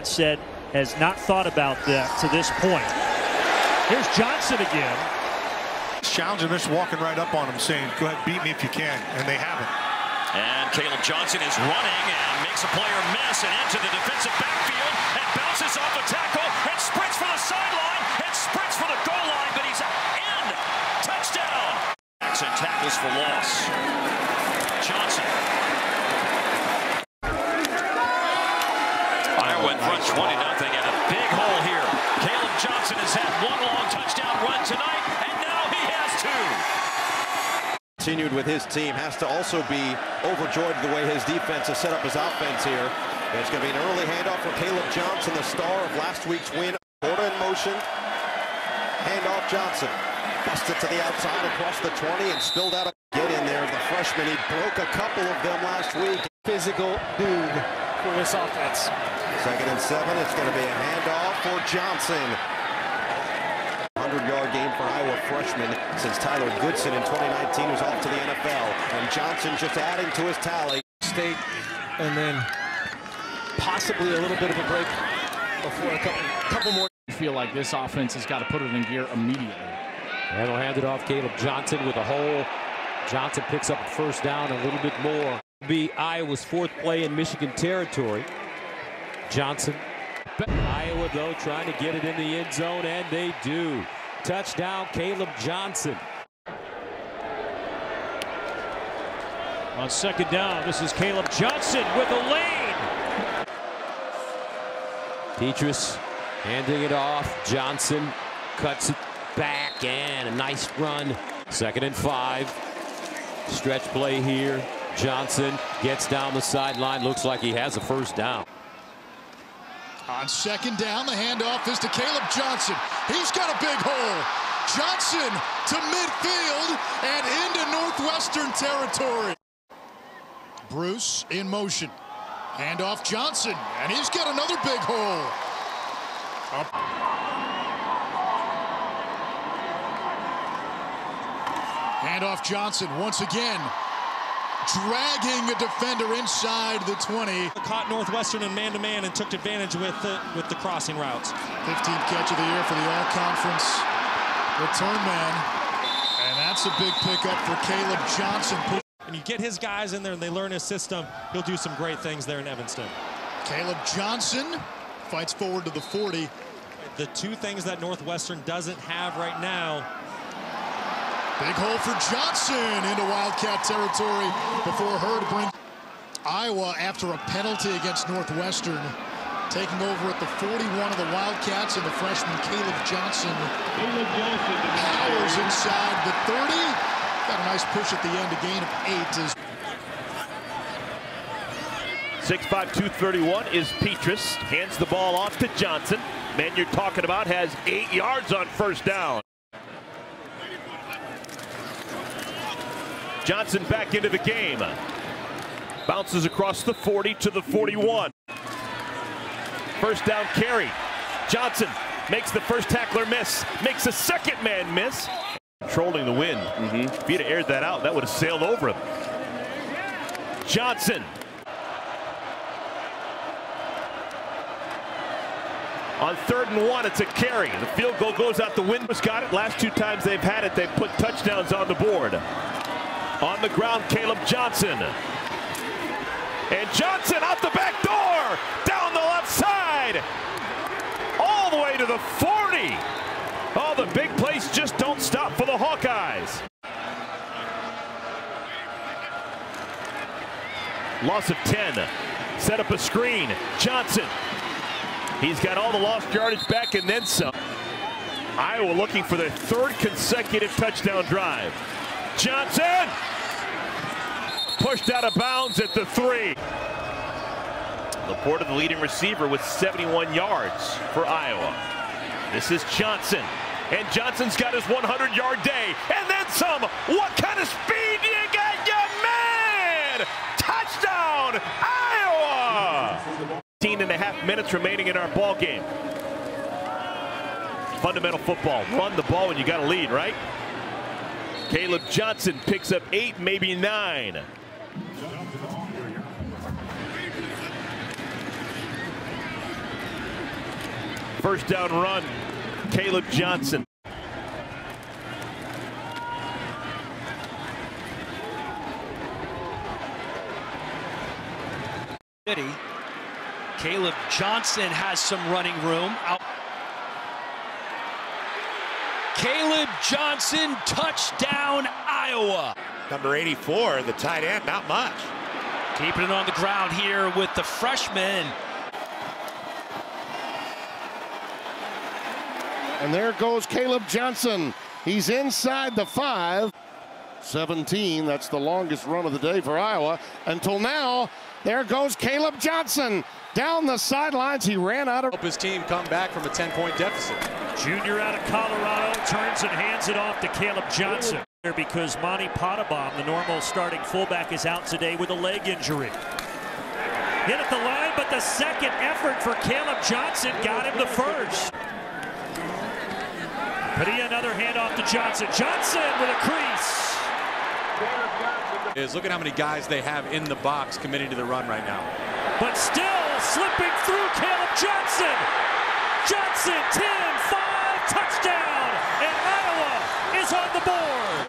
said has not thought about that to this point. Here's Johnson again. Challenging, just walking right up on him saying, go ahead, beat me if you can, and they haven't. And Kaleb Johnson is running and makes a player miss and into the defensive backfield and bounces off a tackle and sprints for the sideline and sprints for the goal line, but he's in. Touchdown. And tackles for loss. Johnson. Iowa in front 20-0 and a big hole here. Kaleb Johnson has had one long touchdown run tonight, and now he has two. Continued with his team, has to also be overjoyed the way his defense has set up his offense here. There's going to be an early handoff for Kaleb Johnson, the star of last week's win. Porta in motion. Handoff Johnson. Busted to the outside across the 20 and spilled out. Get in there, the freshman. He broke a couple of them last week. Physical dude for this offense. 2nd and 7. It's going to be a handoff for Johnson. 100-yard game for Iowa freshman since Tyler Goodson in 2019 was off to the NFL. And Johnson just adding to his tally. State, and then possibly a little bit of a break before a couple more. I feel like this offense has got to put it in gear immediately. And they'll hand it off. Kaleb Johnson with a hole. Johnson picks up a first down, a little bit more. Be Iowa's 4th play in Michigan territory. Johnson. Iowa, though, trying to get it in the end zone, and they do. Touchdown, Kaleb Johnson. On 2nd down, this is Kaleb Johnson with a lane. Petrus handing it off. Johnson cuts it back, and a nice run. 2nd and 5. Stretch play here. Johnson gets down the sideline. Looks like he has a first down. On 2nd down, the handoff is to Kaleb Johnson. He's got a big hole. Johnson to midfield and into Northwestern territory. Bruce in motion. Handoff Johnson, and he's got another big hole. Up. Handoff Johnson once again, dragging a defender inside the 20. Caught Northwestern in man-to-man and took advantage with the crossing routes. 15th catch of the year for the all-conference return man. And that's a big pickup for Kaleb Johnson. And you get his guys in there and they learn his system, he'll do some great things there in Evanston. Kaleb Johnson fights forward to the 40. The two things that Northwestern doesn't have right now. Big hole for Johnson into Wildcat territory before Hurd brings Iowa after a penalty against Northwestern. Taking over at the 41 of the Wildcats, and the freshman Kaleb Johnson powers inside the 30. Got a nice push at the end, a gain of 8. 6'5", 231 is Petrus. Hands the ball off to Johnson. Man you're talking about has 8 yards on first down. Johnson back into the game. Bounces across the 40 to the 41. First down carry. Johnson makes the first tackler miss. Makes the second man miss. Controlling the wind. If he'd have aired that out, that would have sailed over him. Johnson. On 3rd and 1, it's a carry. The field goal goes out the window. Got it. Last 2 times they've had it, they've put touchdowns on the board. On the ground, Kaleb Johnson. And Johnson out the back door, down the left side, all the way to the 40. Oh, the big plays just don't stop for the Hawkeyes. Loss of 10. Set up a screen. Johnson. He's got all the lost yardage back and then some. Iowa looking for their 3rd consecutive touchdown drive. Johnson! Pushed out of bounds at the 3. Laporta, the leading receiver, with 71 yards for Iowa. This is Johnson. And Johnson's got his 100-yard day. And then some. What kind of speed do you got, young man? Touchdown, Iowa! 15.5 minutes remaining in our ball game. Fundamental football. Run the ball when you got a lead, right? Kaleb Johnson picks up 8, maybe 9. first down run. Kaleb Johnson. Kaleb Johnson has some running room. Kaleb Johnson, touchdown, Iowa. Number 84, the tight end, not much. Keeping it on the ground here with the freshman. And there goes Kaleb Johnson. He's inside the 5. 17, that's the longest run of the day for Iowa. Until now, there goes Kaleb Johnson. Down the sidelines, he ran out of... Help his team come back from a 10-point deficit. Junior out of Colorado turns and hands it off to Kaleb Johnson. Because Monty Pottebaum, the normal starting fullback, is out today with a leg injury. Hit at the line, but the second effort for Kaleb Johnson got him the first. Padilla, another handoff to Johnson. Johnson with a crease. Look at how many guys they have in the box committing to the run right now. But still slipping through Kaleb Johnson. Johnson, 10-5, touchdown, and Iowa is on the board.